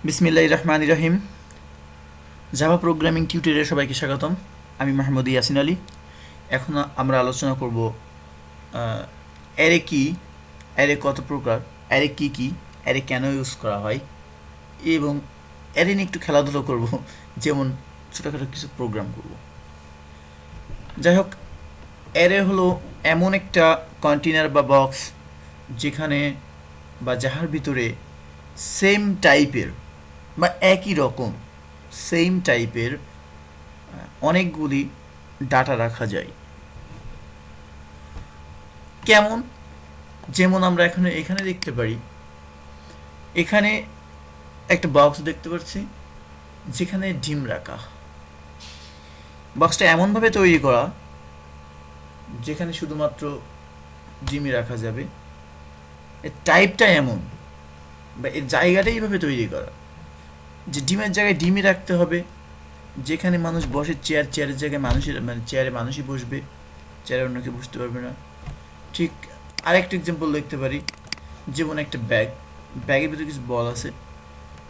বিসমিল্লাহির রহমানির রহিম। Java programming টিউটোরিয়ালে সবাইকে স্বাগতম। আমি মাহমুদ ইয়াসিন আলী। এখন আমরা আলোচনা করব অ্যারে কি, অ্যারে কত প্রকার, অ্যারে কি কি, অ্যারে কেন ইউজ করা হয় এবং অ্যারে নিয়ে একটু খেলাধুলো করব, যেমন ছোটোখাটো কিছু প্রোগ্রাম করব। যাই হোক, অ্যারে হলো এমন একটা কন্টেনার বা বক্স যেখানে বা যাহার ভিতরে সেম টাইপের বা একই রকম সেম টাইপের অনেকগুলি ডাটা রাখা যায়। কেমন? যেমন আমরা এখানে দেখতে পারি, এখানে একটা বক্স দেখতে পাচ্ছি যেখানে ডিম রাখা। বক্সটা এমনভাবে তৈরি করা যেখানে শুধুমাত্র ডিমই রাখা যাবে। এর টাইপটা এমন বা এর জায়গাটাই এইভাবে তৈরি করা যে ডিমের জায়গায় ডিমই রাখতে হবে। যেখানে মানুষ বসে, চেয়ারের জায়গায় মানুষের চেয়ারে মানুষই বসবে, চেয়ারে অন্য কেউ বসতে পারবে না। ঠিক আরেকটা এক্সাম্পল দেখতে পারি, যেমন একটা ব্যাগের ভিতরে কিছু বল আছে।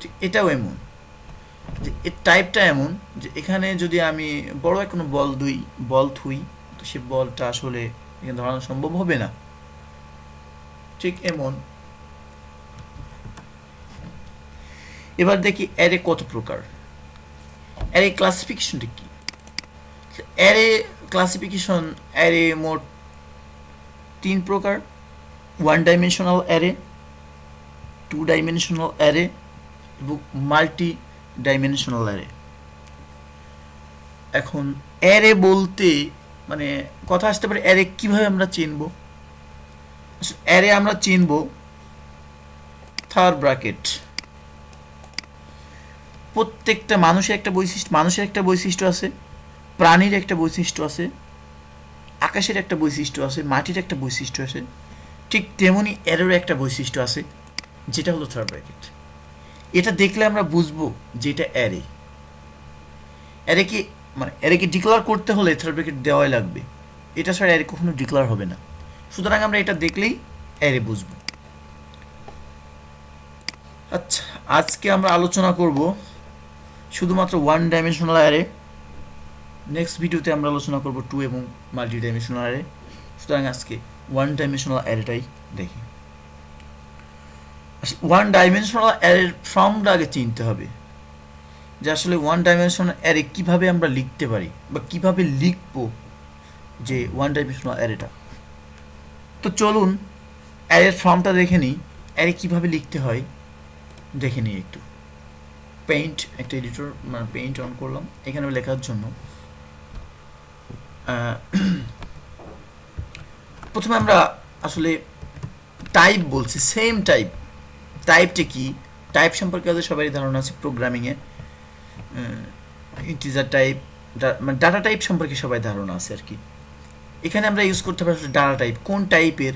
ঠিক এটাও এমন যে এর টাইপটা এমন যে এখানে যদি আমি বড় কোনো বল থুই, তো সে বলটা আসলে এখানে ধরানো সম্ভব হবে না। ঠিক এমন। এবার দেখি অ্যারে কত প্রকার, অ্যারে ক্লাসিফিকেশনটা কি। অ্যারে ক্লাসিফিকেশন, অ্যারে মোট 3 প্রকার: 1 ডাইমেনশনাল অ্যারে, 2 ডাইমেনশনাল অ্যারে এবং মাল্টি ডাইমেনশনাল অ্যারে। এখন অ্যারে বলতে মানে কথা আসতে পারে অ্যারে কিভাবে আমরা চিনব। অ্যারে আমরা চিনব থার্ড ব্র্যাকেট। প্রত্যেকটা মানুষের একটা বৈশিষ্ট্য আছে, প্রাণীর একটা বৈশিষ্ট্য আছে, আকাশের একটা বৈশিষ্ট্য আছে, মাটির একটা বৈশিষ্ট্য আছে। ঠিক তেমনি অ্যারের একটা বৈশিষ্ট্য আছে, যেটা হলো থার্ড ব্র্যাকেট। এটা দেখলে আমরা বুঝবো যে এটা অ্যারে। অ্যারেকে ডিক্লেয়ার করতে হলে থার্ড ব্র্যাকেট দেওয়াই লাগবে, এটা ছাড়া অ্যারে কখনো ডিক্লেয়ার হবে না। সুতরাং আমরা এটা দেখলেই অ্যারে বুঝবো। আচ্ছা, আজকে আমরা আলোচনা করব শুধুমাত্র 1 ডাইমেনশনাল অ্যারে। নেক্সট ভিডিওতে আমরা আলোচনা করব 2 এবং মাল্টি ডাইমেনশনাল অ্যারে। সুতরাং আজকে 1 ডাইমেনশনাল অ্যারেটাই দেখি। 1 ডাইমেনশনাল অ্যারের ফর্মটা আগে চিনতে হবে, যে আসলে 1 ডাইমেনশনাল অ্যারে কীভাবে আমরা লিখতে পারি বা কীভাবে লিখবো যে 1 ডাইমেনশনাল অ্যারেটা। তো চলুন অ্যারের ফর্মটা দেখে নিই, অ্যারে কীভাবে লিখতে হয় দেখে নিই একটু। পেইন্ট, একটা এডিটর পেইন্ট অন করলাম এখানে লেখার জন্য। প্রথমে আমরা আসলে টাইপ বলছি, সেম টাইপটা কি, টাইপ সম্পর্কে আমাদের সবারই ধারণা আছে প্রোগ্রামিংয়ে। ইন্টিজার টাইপ, মানে ডাটা টাইপ সম্পর্কে সবাই ধারণা আছে আর কি। এখানে আমরা ইউজ করতে পারি আসলে ডাটা টাইপ। কোন টাইপের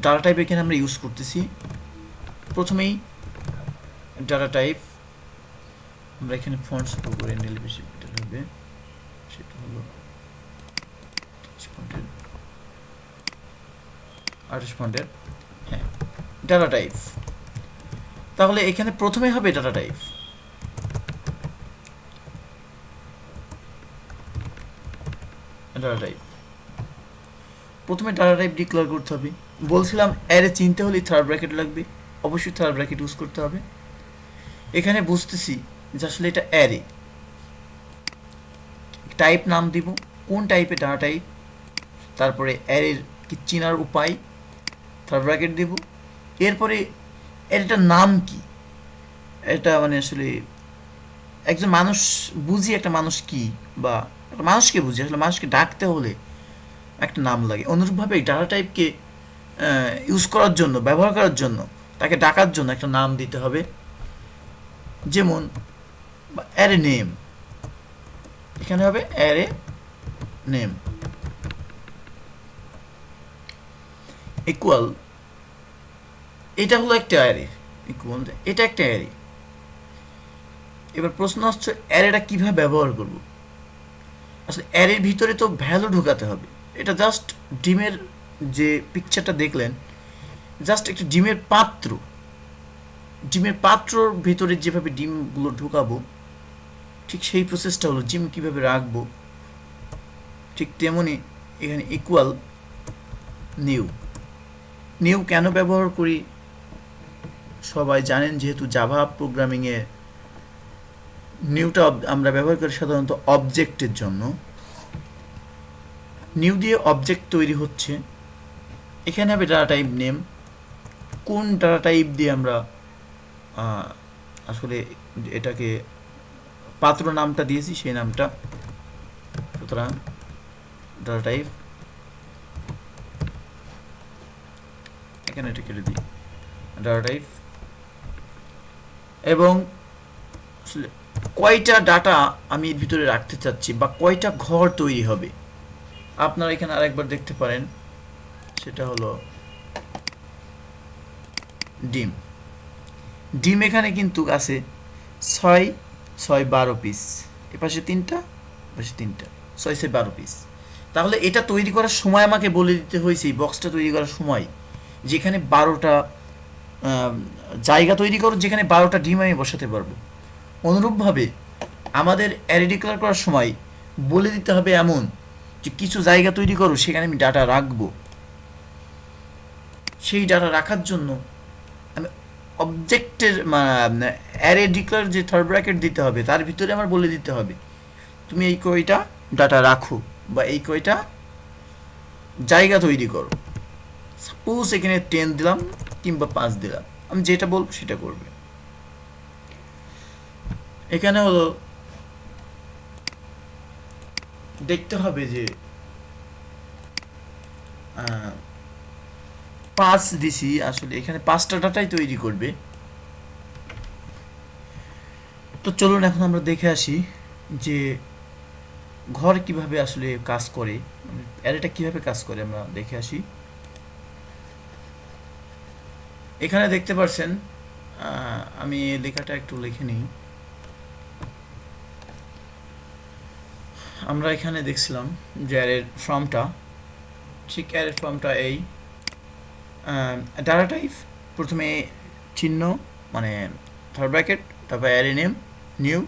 ডাটা টাইপ এখানে আমরা ইউজ করতেছি? প্রথমেই ডাটা টাইপ আমরা এখানে ফন্টস করে নিলে বেশি বেটার হবে। সেটা হলো 28 ফন্টের। হ্যাঁ, ডাটা টাইপ। তাহলে এখানে প্রথমে হবে ডাটা টাইপ। প্রথমে ডাটা টাইপ ডিক্লেয়ার করতে হবে। বলছিলাম অ্যারে চিনতে হলে থার্ড ব্র্যাকেট লাগবে, অবশ্যই থার্ড ব্র্যাকেট ইউজ করতে হবে। এখানে বুঝতেছি যে আসলে এটা অ্যারে। টাইপ নাম দিব, কোন টাইপের ডাটা টাইপ, তারপরে অ্যারের কি চিনার উপায়, থার্ড ব্র্যাকেট দিব। এরপরে এটার নাম কি, এটা মানে আসলে একজন মানুষ বুঝি একটা মানুষ কি, বা একটা মানুষকে বুঝি, আসলে মানুষকে ডাকতে হলে একটা নাম লাগে। অনুরূপভাবে ডাটা টাইপকে ইউজ করার জন্য, ব্যবহার করার জন্য, তাকে ডাকার জন্য একটা নাম দিতে হবে। যেমন অ্যারে নেম, এখানে হবে অ্যারে নেম ইকুয়াল, এটা হলো একটা অ্যারে, ইকুয়াল এটা একটা অ্যারে। এবার প্রশ্ন হচ্ছে অ্যারেটা কীভাবে ব্যবহার করব। আসলে অ্যারের ভিতরে তো ভ্যালু ঢোকাতে হবে। এটা জাস্ট ডিমের যে পিকচারটা দেখলেন, জাস্ট একটা ডিমের পাত্র, ডিমের পাত্রর ভিতরে যেভাবে ডিমগুলো ঢুকাবো ঠিক সেই প্রসেসটা হলো ডিম কিভাবে রাখবো, ঠিক তেমনি এখানে ইকুয়াল নিউ। নিউ কেন ব্যবহার করি সবাই জানেন, যেহেতু জাভা প্রোগ্রামিংয়ে নিউটা আমরা ব্যবহার করি সাধারণত অবজেক্টের জন্য। নিউ দিয়ে অবজেক্ট তৈরি হচ্ছে, এখানে হবে ডাটা টাইপ নেম। কোন ডাটা টাইপ দিয়ে আমরা আসলে এটাকে পাত্র নামটা দিয়েছি সেই নামটা, সুতরাং ডাটা টাইপ, এখানে এটা কেটে দিই, ডাটা টাইপ। এবং কয়টা ডাটা আমি এর ভিতরে রাখতে চাচ্ছি বা কয়টা ঘর তৈরি হবে আপনারা এখানে আরেকবার দেখতে পারেন, সেটা হলো ডিম। ডিম এখানে কিন্তু আছে 6 6 12 পিস, এপাশে 3টা, এপাশে 3টা, 6 6 12 পিস। তাহলে এটা তৈরি করার সময় আমাকে বলে দিতে হয়েছে, এই বক্সটা তৈরি করার সময়, যেখানে 12টা জায়গা তৈরি করো যেখানে 12টা ডিম আমি বসাতে পারবো। অনুরূপভাবে আমাদের অ্যারে ডিক্লেয়ার করার সময় বলে দিতে হবে এমন যে কিছু জায়গা তৈরি করো সেখানে আমি ডাটা রাখবো। সেই ডাটা রাখার জন্য আমি অবজেক্টের অ্যারে ডিক্লেয়ার যে থার্ড ব্র্যাকেট দিতে হবে তার ভিতরে আমার বলে দিতে হবে তুমি এই কয়টা ডাটা রাখো বা এই কয়টা জায়গা তৈরি করো। সাপোজ এখানে 10 দিলাম কিংবা 5 দিলাম, আমি যেটা বলবো সেটা করবে। এখানে হলো দেখতে হবে যে 5 দিছি, আসলে এখানে 5টা ডাটাই তৈরি করবে। তো চলুন এখন আমরা দেখে আসি যে ঘর কিভাবে আসলে কাজ করে, অ্যারেটা কিভাবে কাজ করে আমরা দেখে আসি। এখানে দেখতে পাচ্ছেন, আমি লেখাটা একটু লিখে নিই। আমরা এখানে দেখছিলাম যে অ্যারের ফর্মটা, ঠিক অ্যারের ফর্মটা এই ডাটা টাইপ, প্রথমে চিহ্ন মানে থার্ড ব্র্যাকেট, তারপর অ্যারে নেম নিউ,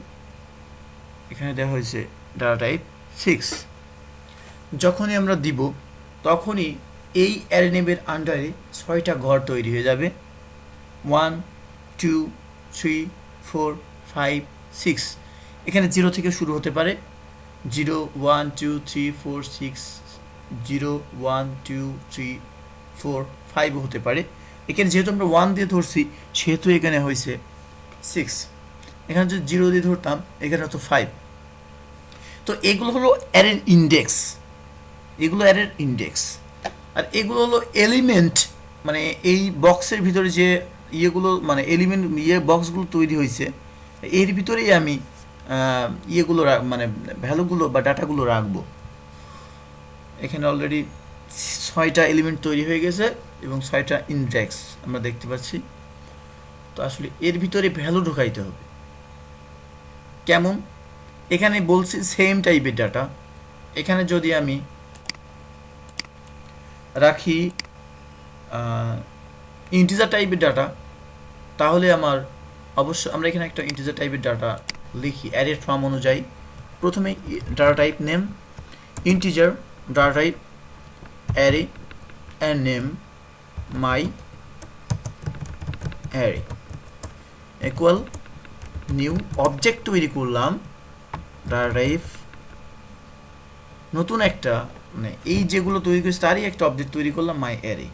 এখানে দেওয়া হয়েছে ডাটা টাইপ 6। যখনই আমরা দিব তখনই এই অ্যারে নেমের আন্ডারে 6টা ঘর তৈরি হয়ে যাবে, 1 2 3 4 5 6। এখানে 0 থেকে শুরু হতে পারে, 0 1 2 3 4 6, 0 1 2 3 4 5 হতে পারে। এখানে যেহেতু আমরা 1 দিয়ে ধরছি সেহেতু এখানে হয়েছে 6। এখানে যদি 0 দিয়ে ধরতাম এখানে হতো 5। তো এগুলো হলো অ্যারের ইন্ডেক্স, এগুলো অ্যারের ইন্ডেক্স। আর এগুলো হলো এলিমেন্ট, মানে এই বক্সের ভিতরে যে ইয়েগুলো মানে এলিমেন্ট বক্সগুলো তৈরি হয়েছে এর ভিতরেই আমি ইয়েগুলো মানে ভ্যালুগুলো বা ডাটাগুলো রাখবো। এখানে অলরেডি 6টা এলিমেন্ট তৈরি হয়ে গেছে এবং 6টা ইন্ডেক্স আমরা দেখতে পাচ্ছি। তো আসলে এর ভিতরে ভ্যালু ঢোকাইতে হবে কেমন, এখানে বলছি সেম টাইপের ডাটা। এখানে যদি আমি রাখি ইন্টিজার টাইপের ডাটা, তাহলে আমার অবশ্য আমরা এখানে একটা ইন্টিজার টাইপের ডাটা লিখি অ্যারের ফর্ম অনুযায়ী। প্রথমে data type name integer, data type array and name my array equal new. Object তৈরি করলাম ডাটা টাইপ, নতুন একটা মানে এই যেগুলো তৈরি করেছি তারই একটা অবজেক্ট তৈরি করলাম মাই অ্যারে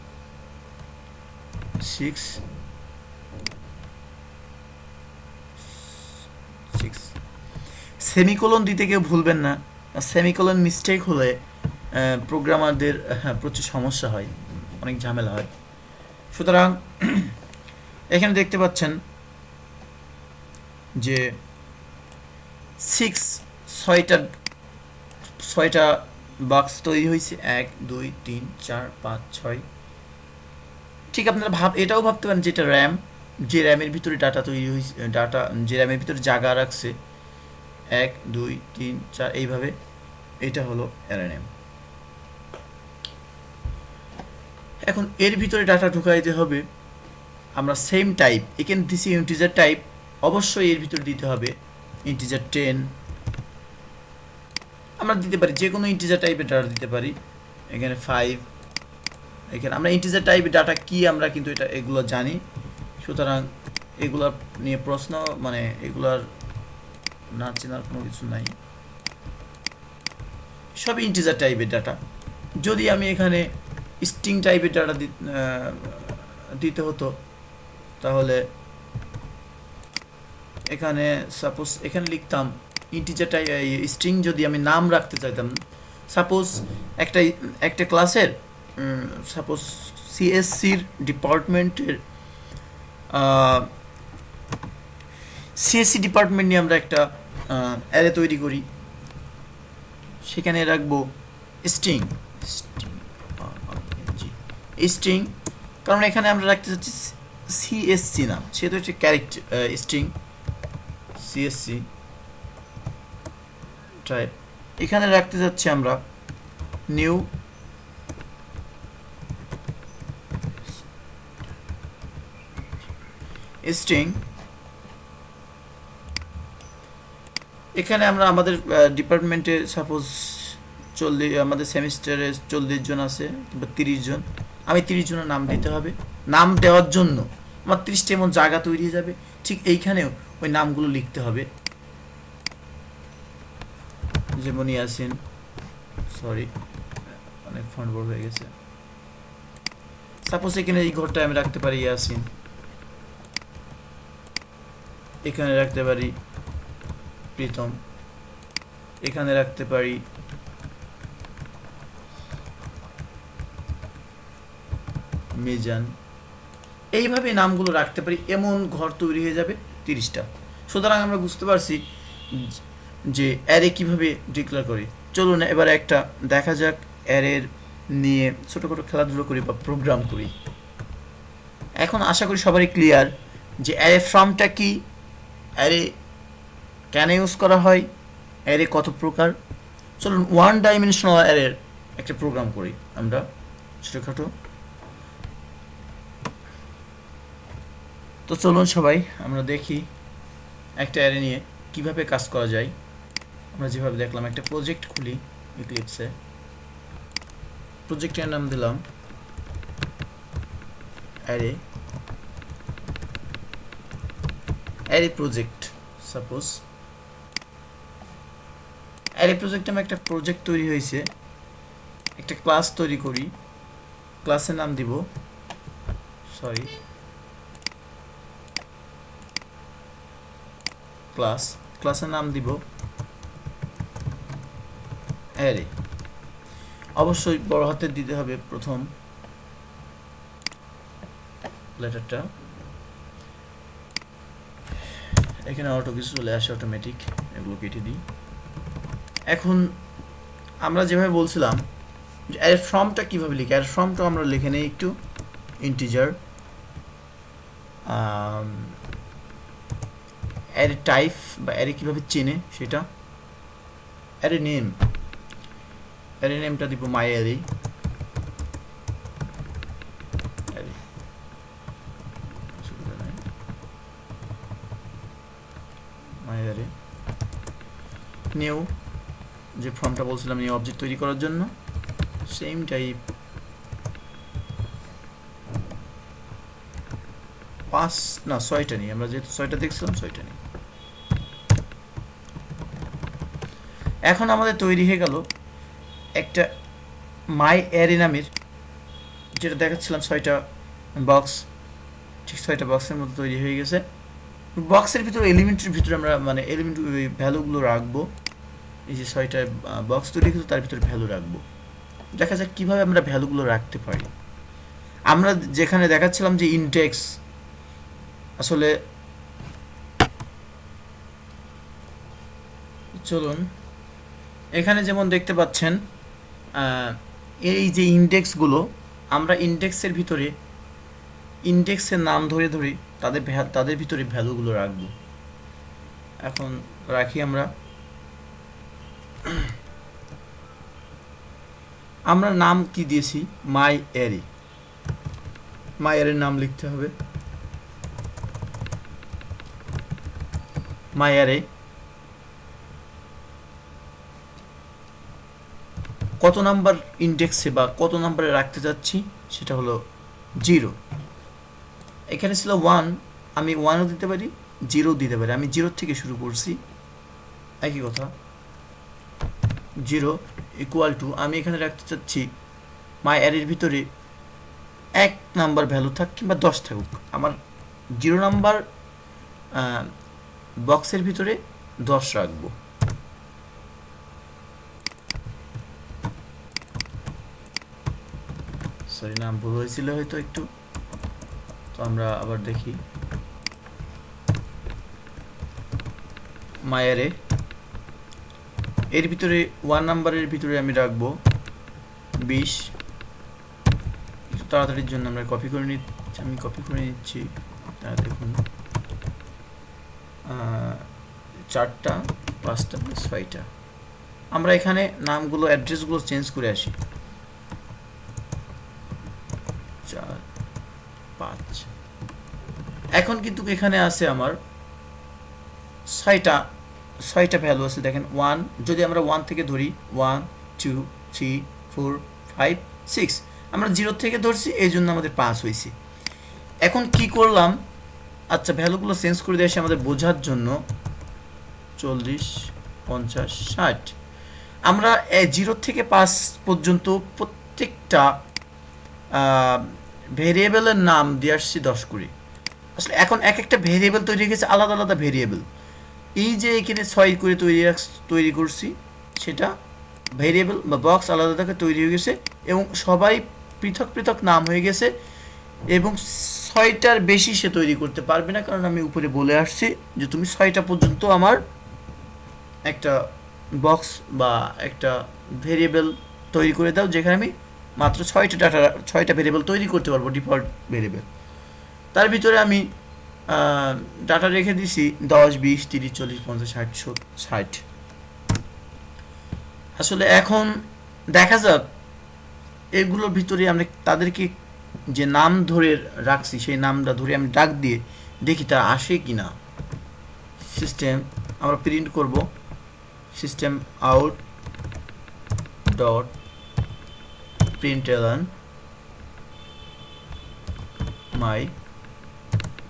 6 6। সেমিকোলন দিতে কেউ ভুলবেন না, সেমিকোলন মিস্টেক হলে প্রোগ্রামারদের প্রচুর সমস্যা হয়, অনেক ঝামেলা হয়। সুতরাং এখানে দেখতে পাচ্ছেন যে 6 ছয়টা বক্স তৈরি হয়েছে, 1 2 3 4 5 6। ঠিক আপনারা এটাও ভাবতে পারেন যেটা র্যাম, যে র্যামের ভিতরে ডাটা তৈরি হয়েছে, ডাটা যে র্যামের ভিতরে জায়গা রাখছে 1 2 3 4 এইভাবে, এটা হলো অ্যারে নেম। এখন এর ভিতরে ডাটা ঢুকাইতে হবে আমরা সেম টাইপ এখানে দিছি ইন্টিজার টাইপ, অবশ্যই এর ভিতর দিতে হবে ইন্টিজার 10। আমরা দিতে পারি যে কোনো ইন্টিজার টাইপের ডাটা দিতে পারি, এখানে 5। এখানে আমরা ইন্টিজার টাইপের ডাটা কি আমরা কিন্তু এগুলো জানি, সুতরাং এগুলার নিয়ে প্রশ্ন মানে এগুলার না চেনার কোনো কিছু নাই, সব ইন্টিজার টাইপের ডাটা। যদি আমি এখানে স্ট্রিং টাইপের ডাটা দিতে হতো, তাহলে এখানে সাপোজ এখানে লিখতাম ইন্টিজার টাইপ স্ট্রিং। যদি আমি নাম রাখতে চাইতাম, সাপোজ একটা ক্লাসের সাপোজ সিএসসির ডিপার্টমেন্টের সিএসসি ডিপার্টমেন্ট নিয়ে আমরা একটা অ্যারে তৈরি করি, সেখানে রাখবো স্ট্রিং স্ট্রিং, কারণ এখানে আমরা রাখতে চাচ্ছি সিএসসি নাম, সেহেতু হচ্ছে ক্যারেক্টার স্ট্রিং সিএসসি টাইপ। এখানে রাখতে যাচ্ছি আমরা নিউ স্ট্রিং। এখানে আমরা আমাদের ডিপার্টমেন্টে সাপোজ 40, আমাদের সেমিস্টারে 40 জন আছে কিংবা 30 জন, আমি 30 জনের নাম দিতে হবে। নাম দেওয়ার জন্য আমার 30টা এমন জায়গা তৈরি হয়ে যাবে, ঠিক এইখানেও ওই নামগুলো লিখতে হবে, যেমন ইয়াসিন, সরি অনেক ফন্ট বড় হয়ে গেছে। সাপোজ এখানে এই ঘরটায় আমি রাখতে পারি ইয়াসিন, এখানে রাখতে পারি প্রীতম, এখানে রাখতে পারি মিজান, এইভাবে নামগুলো রাখতে পারি। এমন ঘর তৈরি হয়ে যাবে 30টা। সুতরাং আমরা বুঝতে পারছি যে অ্যারে কিভাবে ডিক্লেয়ার করি। চলুন এবার একটা দেখা যাক অ্যারের নিয়ে ছোটোখাটো খেলাধুলো করি বা প্রোগ্রাম করি। এখন আশা করি সবারই ক্লিয়ার যে অ্যারে ফর্মটা কি, অ্যারে কেন ইউজ করা হয়, অ্যারে কত প্রকার। চলুন ওয়ান ডাইমেনশনাল অ্যারের একটা প্রোগ্রাম করি আমরা ছোটোখাটো। তো চলুন সবাই আমরা দেখি একটা অ্যারে নিয়ে কিভাবে কাজ করা যায়। আমরা যেভাবে দেখলাম, একটা প্রজেক্ট খুলি ইক্লিপসে, প্রজেক্টের নাম দিলাম অ্যারে প্রজেক্ট। সাপোজ অ্যারে প্রজেক্টে আমার একটা প্রজেক্ট তৈরি হয়েছে, একটা ক্লাস তৈরি করি, ক্লাসের নাম দিব ক্লাসের নাম দিব অ্যারে। অবশ্যই বড় হাতের দিতে হবে প্রথম লেটারটা, এখানে অটো কিছু চলে আসে অটোমেটিক, এগুলো কেটে দিই। এখন আমরা যেভাবে বলছিলাম যে অ্যারে ফর্মটা কীভাবে লিখি, অ্যারে ফর্মটা আমরা লিখে নিই একটু। ইন্টিজার, অ্যারে টাইপ বা অ্যারে কীভাবে চেনে সেটা, অ্যারে নেমটা দিব মাই অ্যারে, নিউ যে ফর্মটা বলছিলাম নিউ অবজেক্ট তৈরি করার জন্য, সেম টাইপ 6টা নিই আমরা, যেহেতু 6টা দেখছিলাম 6টা নিই। এখন আমাদের তৈরি হয়ে গেল একটা মাই অ্যারে নামের, যেটা দেখাচ্ছিলাম 6টা বক্স, ঠিক 6টা বক্সের মতো তৈরি হয়ে গেছে। বক্সের ভিতরে এলিমেন্টের ভিতরে আমরা মানে এলিমেন্ট ওই ভ্যালুগুলো রাখবো। এই যে 6টা বক্স তৈরি হয়েছে তার ভিতরে ভ্যালু রাখবো। দেখা যাক কীভাবে আমরা ভ্যালুগুলো রাখতে পারি। আমরা যেখানে দেখাচ্ছিলাম যে ইনডেক্স, আসলে চলুন এখানে যেমন দেখতে পাচ্ছেন এই যে ইনডেক্সগুলো, আমরা ইনডেক্সের ভিতরে ইনডেক্সের নাম ধরে ধরে তাদের ভিতরে ভ্যালুগুলো রাখবো। এখন রাখি আমরা নাম কি দিয়েছি, মাই অ্যারে, মাই অ্যারের নাম লিখতে হবে মাই অ্যারে কত নাম্বার ইন্ডেক্সে বা কত নাম্বারে রাখতে যাচ্ছি সেটা হলো 0। এখানে ছিল 1, আমি 1ও দিতে পারি 0 দিতে পারি, আমি 0 থেকে শুরু করছি, একই কথা। 0 ইকুয়াল টু আমি এখানে রাখতে চাচ্ছি মাই অ্যারের ভিতরে 1 নাম্বার ভ্যালু থাক কিংবা 10 থাকুক, আমার 0 নাম্বার বক্সের ভিতরে 10 রাখবো। সরি, নাম ভুল হয়েছিল হয়তো একটু, তো আমরা আবার দেখি। মাই অ্যারে এর ভিতরে 1 নাম্বারের ভিতরে আমি রাখবো 20। একটু তাড়াতাড়ির জন্য আমরা কপি করে নিচ্ছি, আমি কপি করে নিচ্ছি। দেখুন 4টা 5টা 6টা। আমরা এখানে নামগুলো অ্যাড্রেসগুলো চেঞ্জ করে আসি। 4 5 এখন কিন্তু এখানে আছে আমার 6টা ভ্যালু আছে। দেখেন 1, যদি আমরা 1 থেকে ধরি 1 2 3 4 5 6, আমরা 0 থেকে ধরছি, এই জন্য আমাদের 5 হয়েছে। এখন কি করলাম, আচ্ছা ভ্যালুগুলো চেঞ্জ করে দিয়ে আসি আমাদের বোঝার জন্য। 40 50 60, আমরা 0 থেকে 5 পর্যন্ত প্রত্যেকটা ভেরিয়েবলের নাম দিয়ে আসছি 10 করে। আসলে এখন এক একটা ভেরিয়েবল তৈরি হয়ে গেছে, আলাদা আলাদা ভেরিয়েবল। এই যে এখানে 6 করে তৈরি করছি, সেটা ভেরিয়েবল বা বক্স আলাদা আলাদা তৈরি হয়ে গেছে এবং সবাই পৃথক পৃথক নাম হয়ে গেছে। এবং 6টার বেশি সে তৈরি করতে পারবে না, কারণ আমি উপরে বলে আসছি যে তুমি 6টা পর্যন্ত আমার একটা বক্স বা একটা ভেরিয়েবল তৈরি করে দাও, যেখানে আমি মাত্র 6টা ভেরিয়েবল তৈরি করতে পারবো, ডিফল্ট ভেরিয়েবল। তার ভিতরে আমি ডাটা রেখে দিছি 10 20 30 40 50 60 60। আসলে এখন দেখা যাক এগুলোর ভিতরে আমরা তাদেরকে যে নাম ধরে রাখছি সেই নামটা ধরে আমি ডাক দিয়ে দেখি তা আসে কি না। সিস্টেম আমরা প্রিন্ট করব সিস্টেম আউট ডট প্রিন্টলন মাই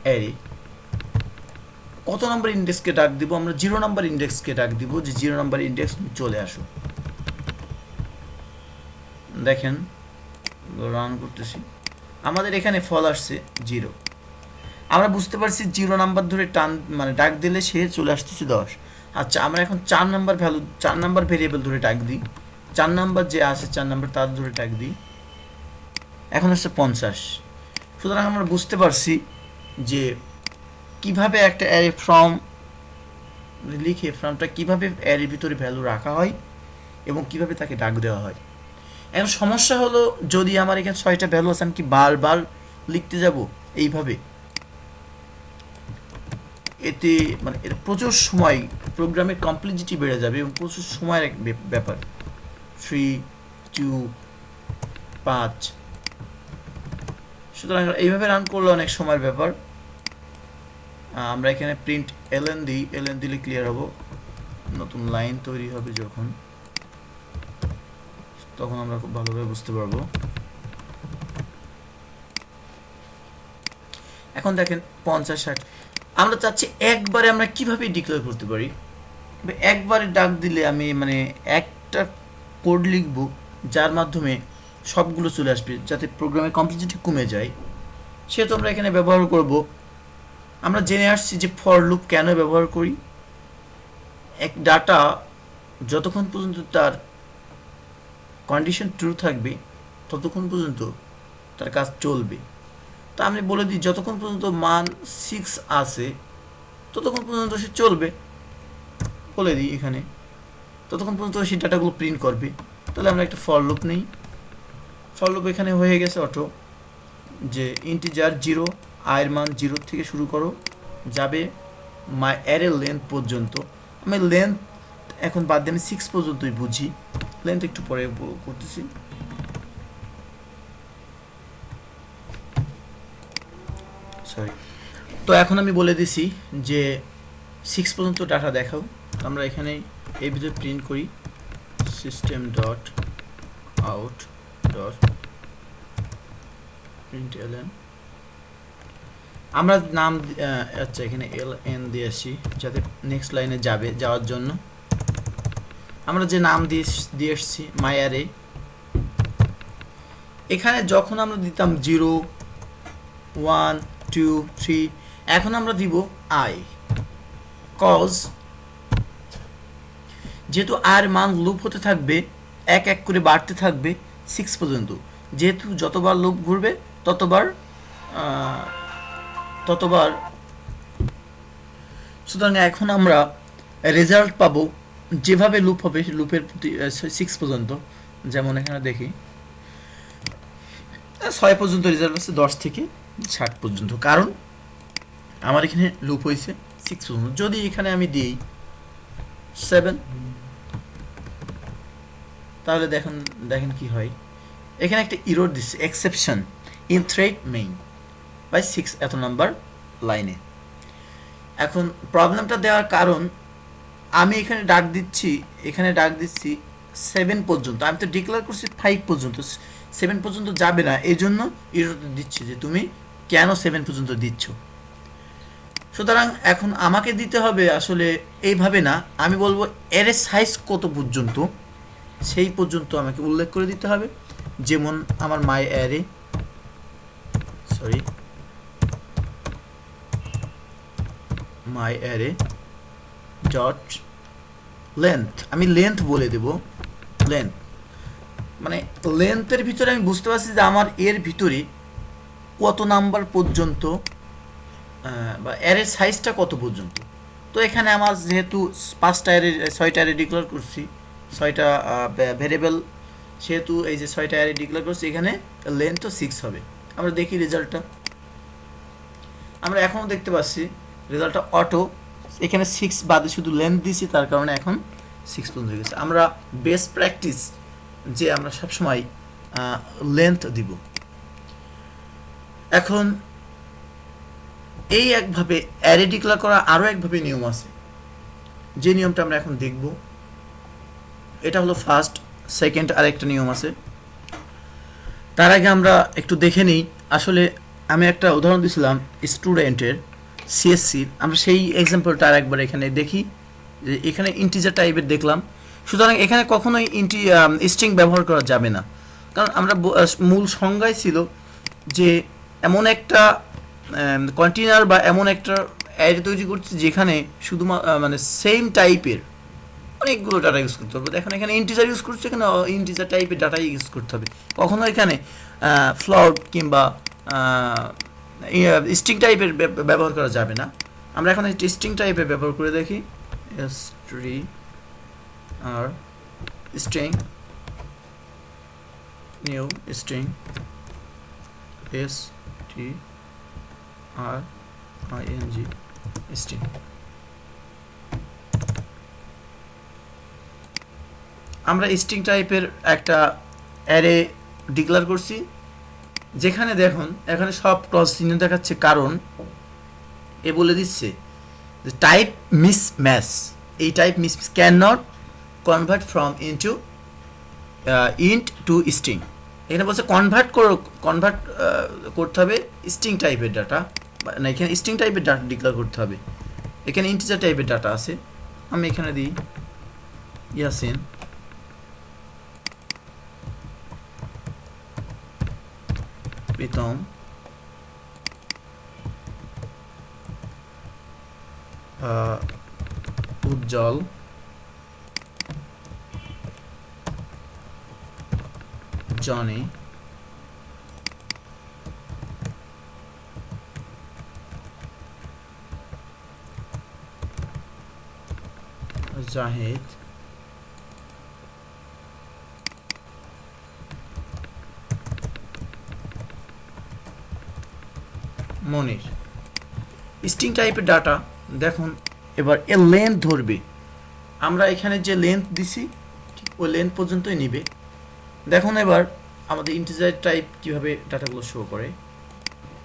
অ্যারে। কত নাম্বার ইন্ডেক্সকে ডাক দিব, আমরা 0 নাম্বার ইন্ডেক্সকে ডাক দিব, যে 0 নাম্বার ইন্ডেক্স চলে আসো। দেখেন রান করতেছি, আমাদের এখানে ফল আসছে 0। আমরা বুঝতে পারছি 0 নাম্বার ধরে মানে ডাক দিলে সে চলে আসতেছে 10। আচ্ছা আমরা এখন 4 নাম্বার ভ্যালু 4 নাম্বার ভেরিয়েবল ধরে ডাক দিই, 4 নাম্বার যে আছে 4 নাম্বার তার ধরে ডাক দিই, এখন হচ্ছে 50। সুতরাং আমরা বুঝতে পারছি যে কিভাবে একটা অ্যারে ফ্রম লিখে ফ্রমটা কিভাবে অ্যারের ভিতরে ভ্যালু রাখা হয় এবং কিভাবে তাকে ডাক দেওয়া হয়। এখন সমস্যা হলো, যদি আমার এখানে 6টা ভ্যালু আছে, আমি কি বারবার লিখতে যাব এইভাবে? এতে মানে এর প্রচুর সময়, প্রোগ্রামের কমপ্লেক্সিটি বেড়ে যাবে এবং প্রচুর সময়ের এক ব্যাপার। 3 2 5, সুতরাং এইভাবে রান করলে অনেক সময়ের ব্যাপার। আমরা এখানে প্রিন্ট এলএন দিই, এলএন দিলে ক্লিয়ার হবো, নতুন লাইন তৈরি হবে যখন, তখন আমরা খুব ভালোভাবে বুঝতে পারবো। এখন দেখেন 50 60, আমরা চাচ্ছি একবারে আমরা কিভাবে ডিক্লেয়ার করতে পারি। একবারে ডাক দিলে আমি মানে একটা কোড লিখব যার মাধ্যমে সবগুলো চলে আসবে, যাতে প্রোগ্রামের কমপ্লেক্সিটি কমে যায়। সেহেতু আমরা এখানে ব্যবহার করব, আমরা জেনে আসছি যে ফর লুপ কেন ব্যবহার করি। এক ডাটা যতক্ষণ পর্যন্ত তার কন্ডিশন ট্রু থাকবে ততক্ষণ পর্যন্ত তার কাজ চলবে। তা আমি বলে দিই যতক্ষণ পর্যন্ত মান 6 আছে ততক্ষণ পর্যন্ত সে চলবে, বলে দিই এখানে ততক্ষণ পর্যন্ত সেই ডাটাগুলো প্রিন্ট করবে। তাহলে আমরা একটা ফর লুপ নেই, ফর লুপ এখানে হয়ে গেছে অটো, যে ইন্টিজার 0 আয়ের মান 0 থেকে শুরু করো যাবে মাই অ্যারে লেন্থ পর্যন্ত। আমি লেন্থ এখন বাদ দিয়ে আমি 6 পর্যন্তই বুঝি, লেন্থ একটু পরে করতেছি। সরি, তো এখন আমি বলে দিছি যে 6 পর্যন্ত ডাটা দেখাও। আমরা এখানে এর ভিতরে প্রিন্ট করি সিস্টেম ডট আউট ডট প্রিন্টএলএন। আমরা নাম আচ্ছা এখানে এলএন দিয়ে আসি যাতে নেক্সট লাইনে যাওয়ার জন্য আমরা যে নাম দিয়ে এসছি মাই অ্যারে। এখানে যখন আমরা দিতাম 0 1 2 3, এখন আমরা দিব আই, কজ যেহেতু আর মান লুপ হতে থাকবে, এক এক করে বাড়তে থাকবে 6 পর্যন্ত, যেহেতু যতবার লুপ ঘুরবে ততবার সুতরাং এখন আমরা রেজাল্ট পাবো যেভাবে লুপ হবে লুপের প্রতি 6 পর্যন্ত। যেমন এখানে দেখি 6 পর্যন্ত রেজাল্ট আছে, 10 থেকে 60 পর্যন্ত, কারণ আমার এখানে লুপ হয়েছে 6 পর্যন্ত। যদি এখানে আমি দিই 7, তাহলে দেখেন কি হয়। এখানে একটা ইরর দিচ্ছে, exception in thread main by 6 এত নাম্বার লাইনে। এখন প্রবলেমটা দেওয়ার কারণ আমি এখানে ডাক দিচ্ছি 7 পর্যন্ত, আমি তো ডিক্লেয়ার করছি 5 পর্যন্ত, 7 পর্যন্ত যাবে না, এই জন্য ইরর দিচ্ছি যে তুমি কেন 7 পর্যন্ত দিচ্ছ। সুতরাং এখন আমাকে দিতে হবে আসলে এইভাবে না, আমি বলবো অ্যারে সাইজ কত পর্যন্ত সেই পর্যন্ত আমাকে উল্লেখ করে দিতে হবে। যেমন আমার মাই অ্যারে ডট লেন্থ, আমি লেন্থ বলে দেব। লেন্থ মানে লেন্থের ভিতরে আমি বুঝতে পারছি যে আমার এর ভিতরে কত নাম্বার পর্যন্ত বা অ্যারের সাইজটা কত পর্যন্ত। তো এখানে আমার যেহেতু 6টা অ্যারে ডিক্লেয়ার করছি, 6টা ভেরিয়েবল, সেহেতু এই যে 6টা অ্যারে ডিক্লেয়ার করছি, এখানে লেন্থও 6 হবে। আমরা দেখি রেজাল্টটা, আমরা এখনও দেখতে পাচ্ছি রেজাল্টটা অটো, এখানে 6 বাদে শুধু লেন্থ দিয়েছি, তার কারণে এখন 6 পর্যন্ত হয়ে গেছে। আমরা বেস্ট প্র্যাকটিস যে আমরা সবসময় লেন্থ দিব। এখন এই একভাবে অ্যারে ডিক্লেয়ার করা আরও একভাবে নিয়ম আছে, যে নিয়মটা আমরা এখন দেখব। এটা হলো ফার্স্ট, সেকেন্ড আর একটা নিয়ম আছে। তার আগে আমরা একটু দেখে নিই, আসলে আমি একটা উদাহরণ দিয়েছিলাম স্টুডেন্টের সিএসসির, আমরা সেই এক্সাম্পলটা আর একবার এখানে দেখি। যে এখানে ইন্টিজার টাইপের দেখলাম, সুতরাং এখানে কখনোই স্ট্রিং ব্যবহার করা যাবে না, কারণ আমরা মূল সংজ্ঞায় ছিল যে এমন একটা কন্টেইনার বা এমন একটা অ্যারে তৈরি করছি যেখানে শুধুমাত্র মানে সেম টাইপের অনেকগুলো ডাটা ইউজ করতে হবে। দেখেন এখানে ইন্টিজার ইউজ করছে, এখানে ইন্টিজার টাইপের ডাটাই ইউজ করতে হবে। কখনো এখানে ফ্লোট কিংবা স্ট্রিং টাইপের ব্যবহার করা যাবে না। আমরা এখন স্ট্রিং টাইপের ব্যবহার করে দেখি। স্ট্রিং নিউ স্ট্রিং string আমরা স্ট্রিং টাইপের একটা অ্যারে ডিক্লেয়ার করছি, যেখানে দেখুন এখানে সব ক্লজ চিহ্ন দেখাচ্ছে, কারণ এ বলে দিচ্ছে যে টাইপ মিসম্যাচ, এই type mismatch can not convert from int two string. এখানে বলছে কনভার্ট করতে হবে স্ট্রিং টাইপের ডাটা, না এখানে স্ট্রিং টাইপের ডাটা ডিক্লেয়ার করতে হবে। এখানে ইন্টিজার টাইপের ডাটা আছে, আমি এখানে দিই ইয়াসিন প্রীতম উজ্জ্বল জনি জাহিদ মনির। স্ট্রিং টাইপের ডাটা দেখুন, এবার এর লেন্থ ধরবে, আমরা এখানে যে লেন্থ দিছি ঠিক ওই লেন্থ পর্যন্তই নিবে। দেখুন এবার আমাদের ইন্টিজার টাইপ কিভাবে ডাটাগুলো শো করে,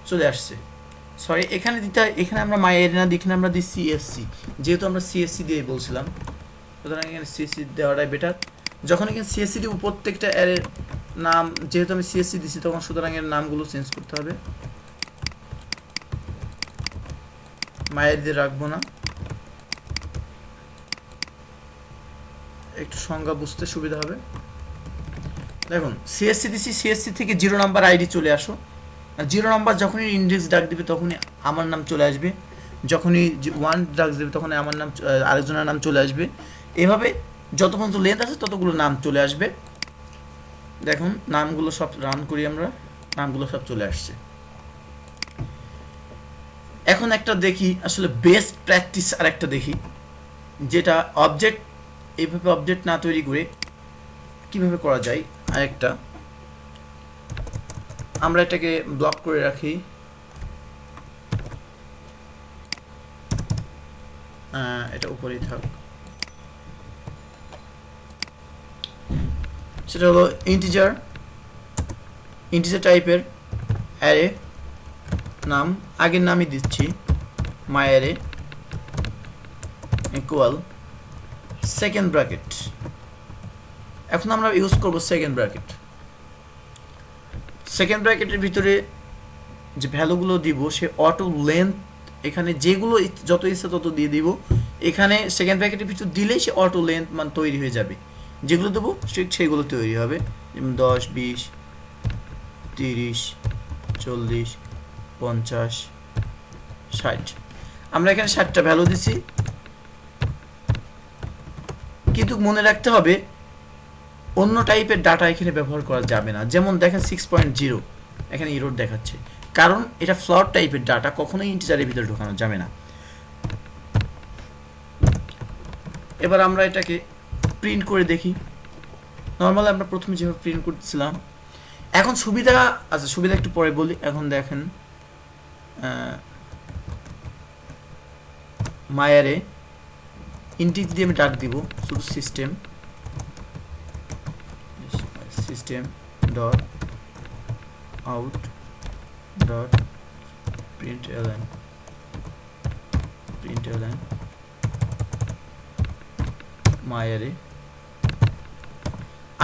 চলে আসছে। সরি, এখানে দিতে হয়, এখানে আমরা মাইয়ারে না দিই, এখানে আমরা দিই সিএসসি, যেহেতু আমরা সিএসসি দিয়ে বলছিলাম, সুতরাং এখানে সিএসসি দেওয়াটাই বেটার। যখন এখানে সিএসসি দিব প্রত্যেকটা অ্যারের নাম, যেহেতু আমি সিএসসি দিছি তখন সুতরাং এর নামগুলো চেঞ্জ করতে হবে, মায়ের দিয়ে রাখবো না, একটু সংজ্ঞা বুঝতে সুবিধা হবে। দেখুন সিএসসি দিছি, সিএসসি থেকে 0 নাম্বার আইডি চলে আসো, 0 নাম্বার যখনই ইন্ডেক্স ডাক দিবে তখনই আমার নাম চলে আসবে, যখনই 1 ডাক দেবে তখনই আমার নাম, আরেকজনের নাম চলে আসবে, এভাবে যত পর্যন্ত লেন্থ আছে ততগুলো নাম চলে আসবে। দেখুন নামগুলো সব রান করি আমরা, নামগুলো সব চলে আসছে। এখন একটা দেখি আসলে বেস্ট প্র্যাকটিস, আর একটা দেখি যেটা অবজেক্ট, এইভাবে অবজেক্ট না তৈরি করে কিভাবে করা যায়। আরেকটা আমরা এটাকে ব্লক করে রাখি, এটা উপরেই থাক, সেটা হলো ইন্টিজার টাইপের অ্যারে নাম, আগের নামই দিচ্ছি মাই অ্যারে ইকুয়াল সেকেন্ড ব্র্যাকেট। এখন আমরা ইউজ করব সেকেন্ড ব্র্যাকেট। সেকেন্ড ব্র্যাকেটের ভিতরে যে ভ্যালুগুলো দিব সে অটো লেন্থ, এখানে যেগুলো যত ইচ্ছা তত দিয়ে দিব, এখানে সেকেন্ড ব্র্যাকেটের ভিতর দিলেই সে অটো লেন্থ মান তৈরি হয়ে যাবে, যেগুলো দেবো ঠিক সেগুলো তৈরি হবে, যেমন 10, 20, 30, 40, 50, 60। আমরা এখানে 60টা ভ্যালু দিছি, কিন্তু মনে রাখতে হবে অন্য টাইপের ডাটা এখানে ব্যবহার করা যাবে না। যেমন দেখেন 6.0 এখানে এরর দেখাচ্ছে, কারণ এটা ফ্লট টাইপের ডাটা, কখনোই ইন্টিজারের ভিতরে ঢোকানো যাবে না। এবার আমরা এটাকে প্রিন্ট করে দেখি, নর্মালি আমরা প্রথমে যেভাবে প্রিন্ট করতেছিলাম। এখন সুবিধা, আচ্ছা সুবিধা একটু পরে বলি। এখন দেখেন মায়ারে ইন্টিজ দিয়ে আমি ডাক দিব, শুধু system dot out dot println মায়ারে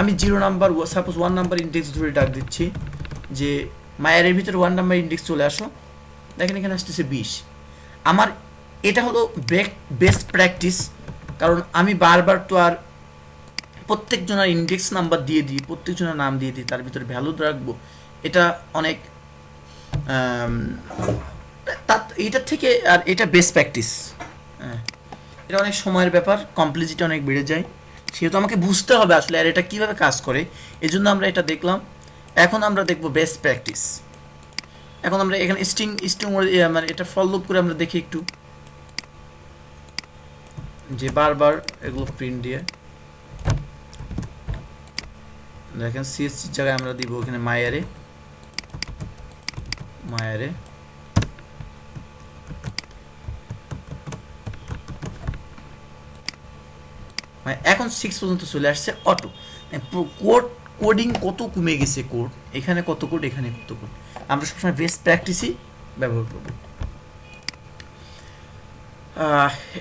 আমি 0 নাম্বার, সাপোজ 1 নাম্বার ইন্ডেক্স ধরে ডাক দিচ্ছি যে মায়ারের ভিতরে 1 নাম্বার ইন্ডেক্স চলে আসো। দেখেন এখানে আসতেছে 20। আমার এটা হলো বেস্ট প্র্যাকটিস, কারণ আমি বারবার তো আর প্রত্যেকজনের ইন্ডেক্স নাম্বার দিয়ে দিই, প্রত্যেকজনের নাম দিয়ে দিই, তার ভিতরে ভ্যালু রাখবো, এটা অনেক এটার থেকে, আর এটা বেস্ট প্র্যাকটিস, এটা অনেক সময়ের ব্যাপার, কমপ্লিসিটি অনেক বেড়ে যায়, সেহেতু আমাকে বুঝতে হবে আসলে আর এটা কীভাবে কাজ করে, এই জন্য আমরা এটা দেখলাম। এখন আমরা দেখব বেস্ট প্র্যাকটিস। এখন আমরা এখানে স্ট্রিং মানে এটা ফর লুপ করে আমরা দেখি একটু, যে বারবার এগুলো প্রিন্ট দিয়ে দেখেন সিএসসি জায়গায় আমরা দিব এখানে মায়ারে এখন 6 পর্যন্ত চলে আসছে অটো। কোডিং কত কমে গেছে, কোড এখানে কত কোড, এখানে কত কোড, আমরা সবসময় বেস্ট প্র্যাকটিসই ব্যবহার করব।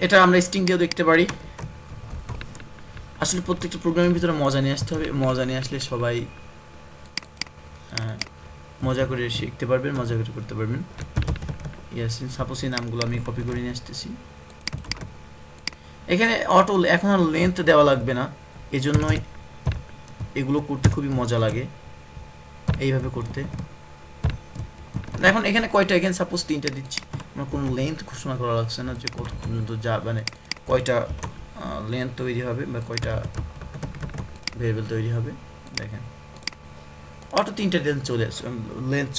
এটা আমরা স্ট্রিং দিয়েও দেখতে পারি। আসলে প্রত্যেকটা প্রোগ্রামের ভিতরে মজা নিয়ে আসতে হবে, মজা নিয়ে আসলে সবাই মজা করে শিখতে পারবেন, মজা করে করতে পারবেন। ইয়াসিন, সাপোজ এই নামগুলো আমি কপি করে নিয়ে আসতেছি। এখানে অটো এখন আর লেন্থ দেওয়া লাগবে না, এজন্যই এগুলো করতে খুবই মজা লাগে এইভাবে করতে। এখন এখানে কয়টা, এখানে সাপোজ 3টা দিচ্ছি, আমার কোনো লেন্থ ঘোষণা করা লাগছে না যে কত পর্যন্ত যা, মানে কয়টা লেন্থ তৈরি হবে বা কয়টা ভেরিয়েবল তৈরি হবে। দেখেন অটো 3টা লেন্থ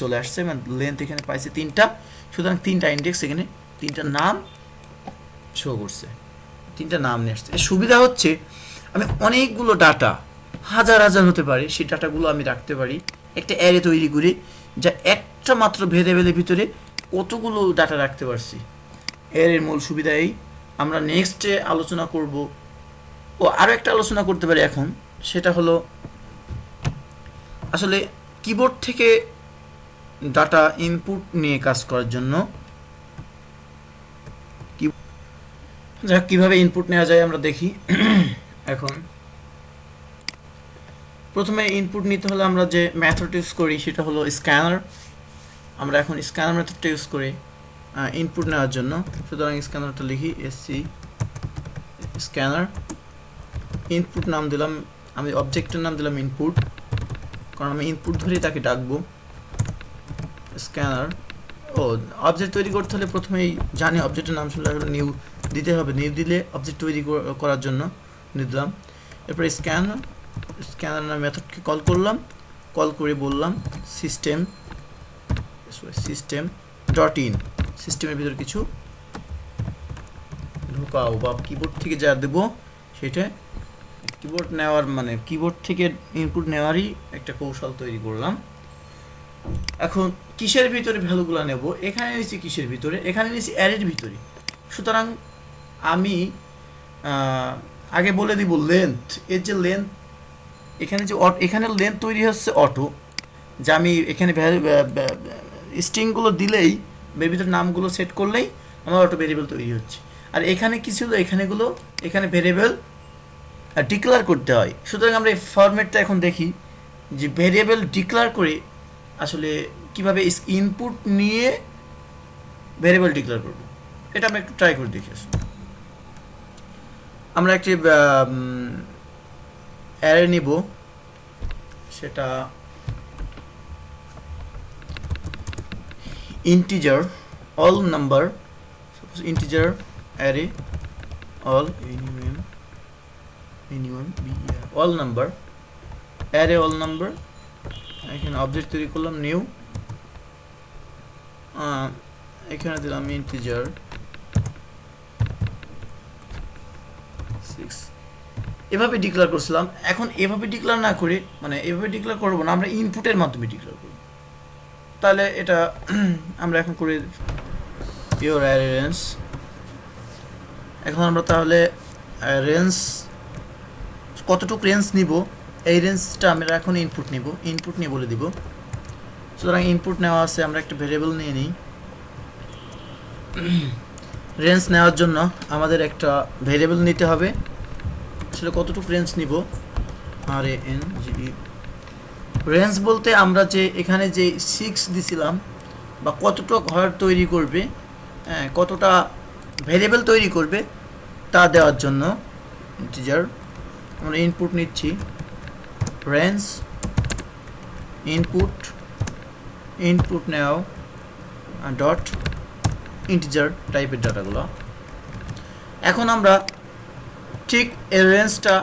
চলে আসছে, মানে লেন্থ এখানে পাইছে 3টা, সুতরাং 3টা ইন্ডেক্স, এখানে 3টা নাম শো করছে, 3টা নাম নিয়ে আসছে। এর সুবিধা হচ্ছে আমি অনেকগুলো ডাটা, হাজার হাজার হতে পারে, সেই ডাটাগুলো আমি রাখতে পারি একটা অ্যারে তৈরি করে, যা একটা মাত্র ভেরিয়েবলের ভিতরে কতগুলো ডাটা রাখতে পারছি। এর মূল সুবিধা এই। আমরা নেক্সটে আলোচনা করব, ও আরও একটা আলোচনা করতে পারি এখন, সেটা হলো আসলে কিবোর্ড থেকে ডাটা ইনপুট নিয়ে কাজ করার জন্য যাক, কিভাবে ইনপুট নেওয়া যায় আমরা দেখি। এখন প্রথমে ইনপুট নিতে হলে আমরা যে মেথড ইউজ করি সেটা হলো স্ক্যানার। আমরা এখন স্ক্যানার মেথডটা ইউজ করি ইনপুট নেওয়ার জন্য। সুতরাং স্ক্যানারটা লিখি এসসি স্ক্যানার। ইনপুট নাম দিলাম, আমি অবজেক্টের নাম দিলাম ইনপুট, কারণ আমি ইনপুট ধরেই তাকে ডাকবো। স্ক্যানার ও অবজেক্ট তৈরি করতে হলে প্রথমেই জানি অবজেক্টের নাম শুনলে নিউ দিতে হবে। নিউ দিলে অবজেক্ট তৈরি করার জন্য নিউ দিলাম। এরপরে স্ক্যানার মেথডকে কল করলাম, কল করে বললাম সিস্টেম ডট ইন, সিস্টেমের ভিতরে কিছু ঢোকাও বা কিবোর্ড থেকে যা দেবো সেটা কিবোর্ড নেওয়ার মানে কিবোর্ড থেকে ইনপুট নেওয়ারই একটা কৌশল তৈরি করলাম। এখন কিসের ভিতরে ভ্যালুগুলো নেব, এখানে নিয়েছি কিসের ভিতরে, এখানে নিয়েছি অ্যারের ভিতরে। সুতরাং আমি আগে বলে দিব লেন্থ, এর যে লেন্থ এখানে যে এখানে লেন্থ তৈরি হচ্ছে অটো, যা আমি এখানে স্ট্রিংগুলো দিলেই এর ভিতরে নামগুলো সেট করলেই আমার অটো ভেরিয়েবল তৈরি হচ্ছে। আর এখানে কি ছিল, এখানে ভেরিয়েবল ডিক্লেয়ার করতে হয়। সুতরাং আমরা এই ফরম্যাটটা এখন দেখি যে ভেরিয়েবল ডিক্লেয়ার করে আসলে কিভাবে ইনপুট নিয়ে ভেরিয়েবল ডিক্লেয়ার করব, এটা আমরা একটু ট্রাই করে দেখি। আমরা একটি অ্যারে নিব, সেটা integer all number, suppose integer array all all number, array all number. এখানে অবজেক্ট তৈরি করলাম নিউ, এখানে দিলাম ইন্টিজার 6, এভাবে ডিক্লেয়ার করছিলাম। এখন এভাবে ডিক্লেয়ার না করে মানে এভাবে ডিক্লেয়ার করব না, আমরা ইনপুটের মাধ্যমে ডিক্লেয়ার করব। তাহলে এটা আমরা এখন করে ইওর অ্যারে রেঞ্জ। এখন আমরা তাহলে রেঞ্জ কতটুকু রেঞ্জ নিব, এই রেঞ্জটা আমরা এখন ইনপুট নিয়ে বলে দিব। সুতরাং ইনপুট নেওয়া আছে, আমরা একটা ভেরিয়েবল নিয়ে নিই। রেঞ্জ নেওয়ার জন্য আমাদের একটা ভেরিয়েবল নিতে হবে। আসলে কতটুকু রেঞ্জ নিব, রেঞ্জ বলতে আমরা যে এখানে যে 6 দিছিলাম বা কতটা ঘর তৈরি করবে, কতটা ভেরিয়েবল তৈরি করবে তা দেওয়ার জন্য ইন্টিজার আমরা ইনপুট নিচ্ছি। রেঞ্জ ইনপুট নেও ডট ইন্টিজার টাইপের ডাটাগুলো। এখন আমরা ঠিক এই রেঞ্জটা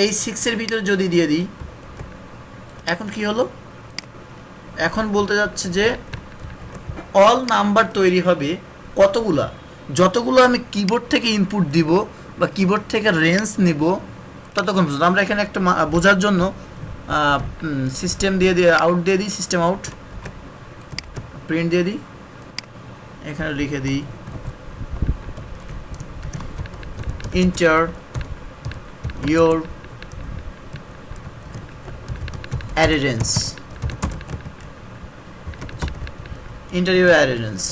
এই 6-এর ভিতরে যদি দিয়ে দিই, এখন কি হলো, এখন বলতে যাচ্ছে যে অল নাম্বার তৈরি হবে কতগুলা, যতগুলো আমি কিবোর্ড থেকে ইনপুট দিব বা কিবোর্ড থেকে রেঞ্জ নিব ততক্ষণ পর্যন্ত। আমরা এখানে একটা বোঝার জন্য সিস্টেম দিয়ে আউট দিয়ে দিই, সিস্টেম আউট প্রিন্ট দিয়ে দিই, এখানে লিখে দিই enter your array range, enter your array range।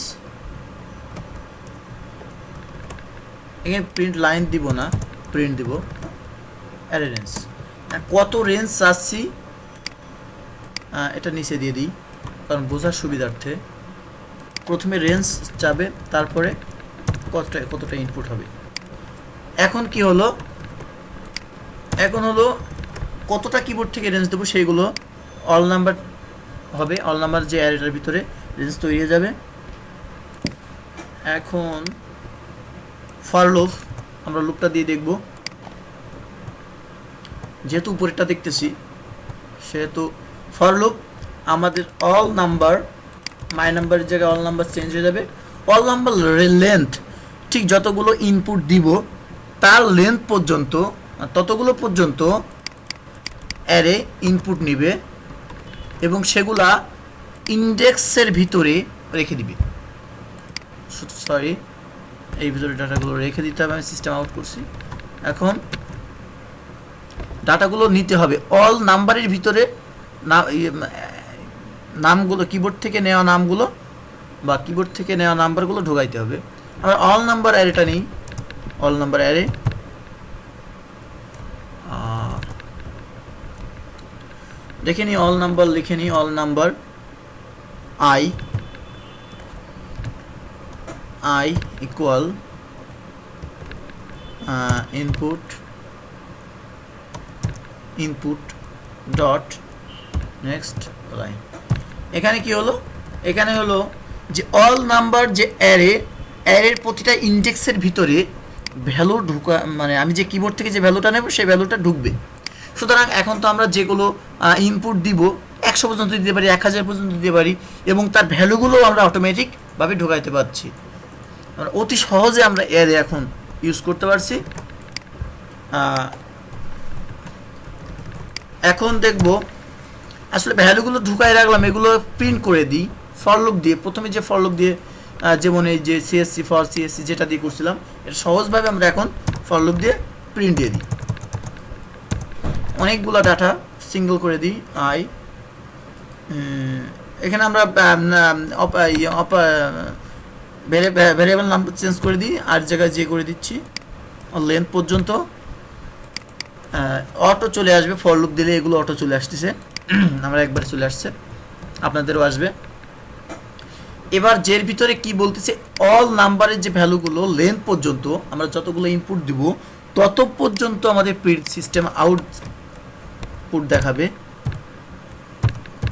এখানে প্রিন্ট লাইন দিব না, প্রিন্ট দিব অ্যারে রেঞ্জ। কত রেঞ্জ চাচ্ছি এটা নিচে দিয়ে দিই, কারণ বোঝার সুবিধার্থে। প্রথমে রেঞ্জ চাবে, তারপরে কতটা ইনপুট হবে। এখন কি হলো, এখন হলো কতটা কিবোর্ড থেকে রেঞ্জ দেবো সেইগুলো অল নাম্বার হবে, অল নাম্বার যে অ্যারেটার ভিতরে রেঞ্জ তৈরি হয়ে যাবে। এখন ফর লুপ, আমরা লুপটা দিয়ে দেখব। যেহেতু উপরেরটা দেখতেছি সেহেতু ফর লুপ আমাদের অল নাম্বার, মাই নাম্বারের জায়গায় অল নাম্বার চেঞ্জ হয়ে যাবে। অল নাম্বার লেন্থ, ঠিক যতগুলো ইনপুট দিব তার লেন্থ পর্যন্ত, ততগুলো পর্যন্ত অ্যারে ইনপুট নিবে এবং সেগুলা ইন্ডেক্সের ভিতরে রেখে দিবে। সরি, এই ভিতরে ডাটাগুলো রেখে দিতে হবে। আমি সিস্টেম আউট করছি। এখন ডাটাগুলো নিতে হবে অল নাম্বারের ভিতরে, নামগুলো কিবোর্ড থেকে নেওয়া নামগুলো বা কিবোর্ড থেকে নেওয়া নাম্বারগুলো ঢোকাইতে হবে। আমরা অল নাম্বার অ্যারেটা নিই, অল নাম্বার অ্যারে দেখে নিই অল নাম্বার লিখে নিই all number I equal input dot next line. এখানে কি হলো, এখানে হলো যে অল নাম্বার যে অ্যারের প্রতিটা ইন্ডেক্সের ভিতরে ভ্যালু ঢুকা, মানে আমি যে কিবোর্ড থেকে যে ভ্যালুটা নেব সেই ভ্যালুটা ঢুকবে। সুতরাং এখন তো আমরা যেগুলো ইনপুট দিব 100 পর্যন্ত দিতে পারি, 1000 পর্যন্ত দিতে পারি, এবং তার ভ্যালুগুলো আমরা অটোমেটিকভাবে ঢোকাইতে পারছি। অতি সহজে আমরা অ্যারে এখন ইউজ করতে পারছি। এখন দেখব আসলে ভ্যালুগুলো ঢুকাই রাখলাম, এগুলো প্রিন্ট করে দিই ফর লুপ দিয়ে। প্রথমে যে ফর লুপ দিয়ে যেমন এই যে সিএসসি ফর সিএসসি যেটা দিয়ে করছিলাম, এটা সহজভাবে আমরা এখন ফর লুপ দিয়ে প্রিন্ট দিয়ে দিই। অনেকগুলো ডাটা সিঙ্গল করে দিই আই। এখানে আমরা ভ্যারিয়েবল নাম্বার চেঞ্জ করে দিই, আর জায়গায় যে করে দিচ্ছি লেন্থ পর্যন্ত অটো চলে আসবে। ফর লুপ দিলে এগুলো অটো চলে আসতেছে, আমরা একবার চলে আসছে, আপনাদেরও আসবে। এবার যের ভিতরে কি বলতেছে, অল নাম্বারের যে ভ্যালুগুলো লেন্থ পর্যন্ত আমরা যতগুলো ইনপুট দিব তত পর্যন্ত আমাদের প্রিন্ট সিস্টেম আউটপুট দেখাবে,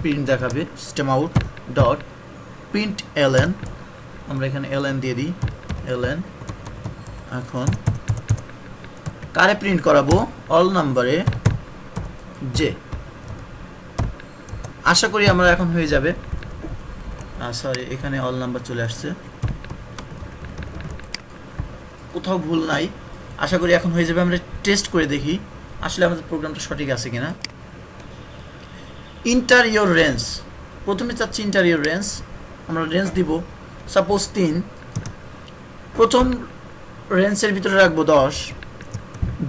প্রিন্ট দেখাবে system out dot print LN. আমরা এখানে এলএন দিয়ে দিই, এলএন। এখন কারে প্রিন্ট করাবো, অল নাম্বারে যে। আশা করি আমরা এখন হয়ে যাবে। সরি, এখানে অল নাম্বার চলে আসছে, কোথাও ভুল নাই। আশা করি এখন হয়ে যাবে। আমরা টেস্ট করে দেখি আসলে আমাদের প্রোগ্রামটা সঠিক আছে কিনা। ইন্টারিয়র রেঞ্জ, প্রথমে চাচ্ছি ইন্টারিয়র রেঞ্জ। আমরা রেঞ্জ দিব সাপোজ 3। প্রথম রেঞ্জের ভিতরে রাখবো 10,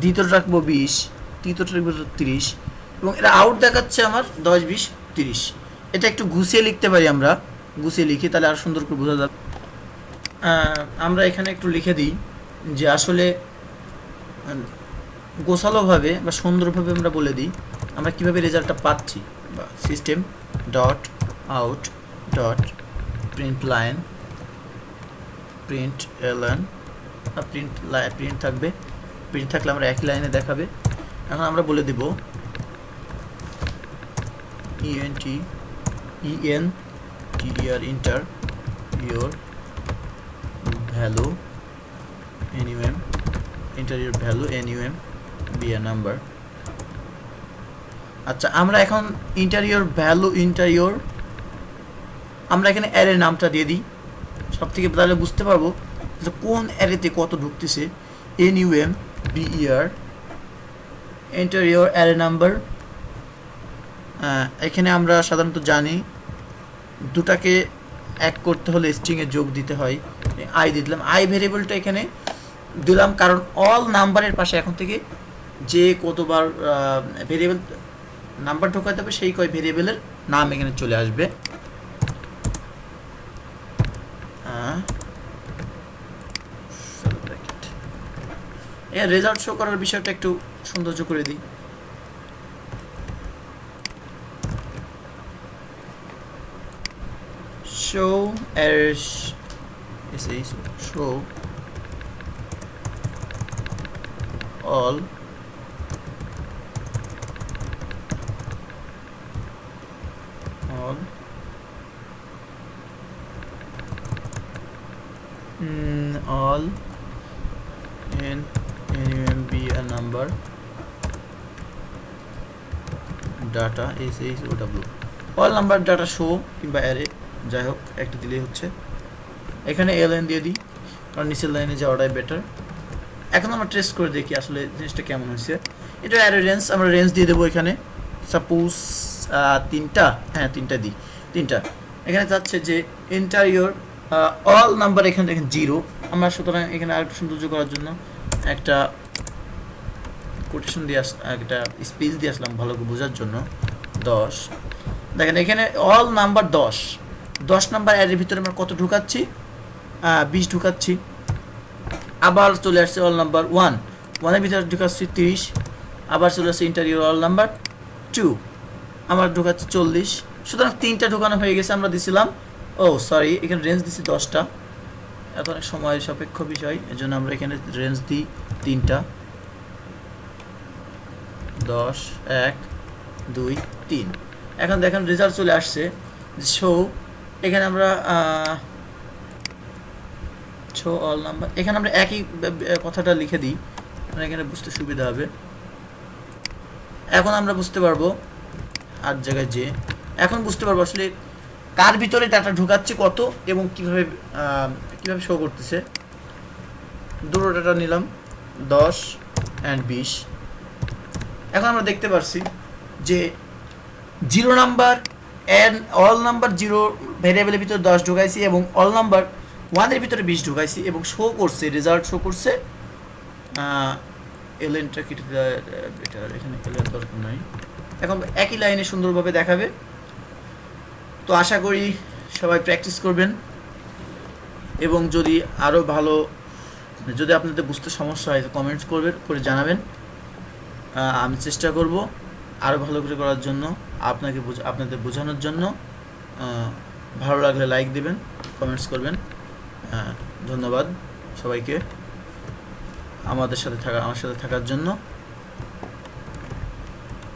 দ্বিতীয়টা রাখবো 20, তৃতীয়টা রাখবো 30, এবং এটা আউট দেখাচ্ছে আমার 10, 20, 30। এটা একটু গুছিয়ে লিখতে পারি, আমরা গুছিয়ে লিখি তাহলে আরও সুন্দর করে বোঝা যাবে। আমরা এখানে একটু লিখে দিই যে আসলে গোছালোভাবে বা সুন্দরভাবে আমরা বলে দিই আমরা কীভাবে রেজাল্টটা পাচ্ছি। বা system dot out dot print line print LN, print থাকবে, প্রিন্ট থাকলে আমরা একই লাইনে দেখাবে। এখন আমরা বলে দেব ENTER enter your value NUM, enter your value NUM be a number। আচ্ছা, আমরা এখন আমরা এখানে অ্যারের নামটা দিয়ে দিই, সব থেকে তাহলে বুঝতে পারবো যে কোন অ্যারেতে কত ঢুকতেছে। NUM BER enter your array number। এখানে আমরা সাধারণত জানি দুটাকে এক করতে হলে স্ট্রিংয়ে যোগ দিতে হয়, আই দিয়ে দিলাম। আই ভেরিয়েবলটা এখানে দিলাম কারণ অল নাম্বারের পাশে এখন থেকে যে কতবার ভেরিয়েবল নাম্বার ঢোকাতে হবে সেই কয় ভেরিয়েবলের নাম এখানে চলে আসবে। এর রেজাল্ট শো করার বিষয়টা একটু সৌন্দর্য করে দিই। show errors show all NUM be a number data SHOW all number data show কিংবা অ্যারে যাই হোক একটা দিলেই হচ্ছে। এখানে এলএন দিয়ে দিই কারণ নিচের লাইনে যাওয়াটাই বেটার। এখন আমরা টেস্ট করে দেখি আসলে জিনিসটা কেমন হয়েছে। এটা অ্যারে রেঞ্জ, আমরা রেঞ্জ দিয়ে দেবো এখানে সাপোজ 3টা, হ্যাঁ 3টা দিই, 3টা। এখানে যাচ্ছে যে এন্টার ইওর অল নাম্বার, এখানে দেখেন 0। আমরা সুতরাং এখানে আরেকটু সৌন্দর্য করার জন্য একটা কোটেশন দিয়ে একটা স্পেস দিয়ে আসলাম ভালো করে বোঝার জন্য। 10 দেখেন এখানে অল নাম্বার 10 নাম্বার অ্যারের ভিতরে আমরা কত ঢুকাচ্ছি, 20 ঢুকাচ্ছি। আবার চলে আসছে অল নাম্বার 1, 1-এর ভিতরে ঢুকাচ্ছি 30, আবার চলে আসছে ইন্টারিয়র অল নাম্বার 2, আমার ঢুকাচ্ছি 40। সুতরাং 3টা ঢুকানো হয়ে গেছে। আমরা দিছিলাম, ও সরি, এখানে রেঞ্জ দিছি 10টা, এত অনেক সময় সাপেক্ষ বিষয়, এজন্য আমরা এখানে রেঞ্জ দিই 3টা, 10, 1, 2, 3। এখন দেখেন রেজাল্ট চলে আসছে শো। এখানে আমরা শো অল নাম্বার, এখানে আমরা একই কথাটা লিখে দিই, মানে এখানে বুঝতে সুবিধা হবে। এখন আমরা বুঝতে পারবো আর জায়গায় যে এখন বুঝতে পারবো আসলে কার ভিতরে ডাটা ঢুকাচ্ছে কত এবং কিভাবে কিভাবে শো করতেছে। দুটো ডাটা নিলাম 10 and 20। এখন আমরা দেখতে পারছি যে 0 নাম্বার এন্ড অল নাম্বার 0 ভ্যারিয়েবলের ভিতরে 10 ঢুকাইছি এবং অল নাম্বার 1-এর ভিতরে 20 ঢুকাইছি এবং শো করছে, রেজাল্ট শো করছে। এলএনটা কি এটা এখানে এলএন দরকার নাই, এখন একই লাইনে সুন্দরভাবে দেখাবে। তো আশা করি সবাই প্র্যাকটিস করবেন এবং যদি আরও ভালো, যদি আপনাদের বুঝতে সমস্যা হয় কমেন্টস করবেন, করে জানাবেন। আমি চেষ্টা করব আরও ভালো করে করার জন্য, আপনাদের বোঝানোর জন্য। ভালো লাগলে লাইক দিবেন, কমেন্টস করবেন। ধন্যবাদ সবাইকে আমার সাথে থাকার জন্য।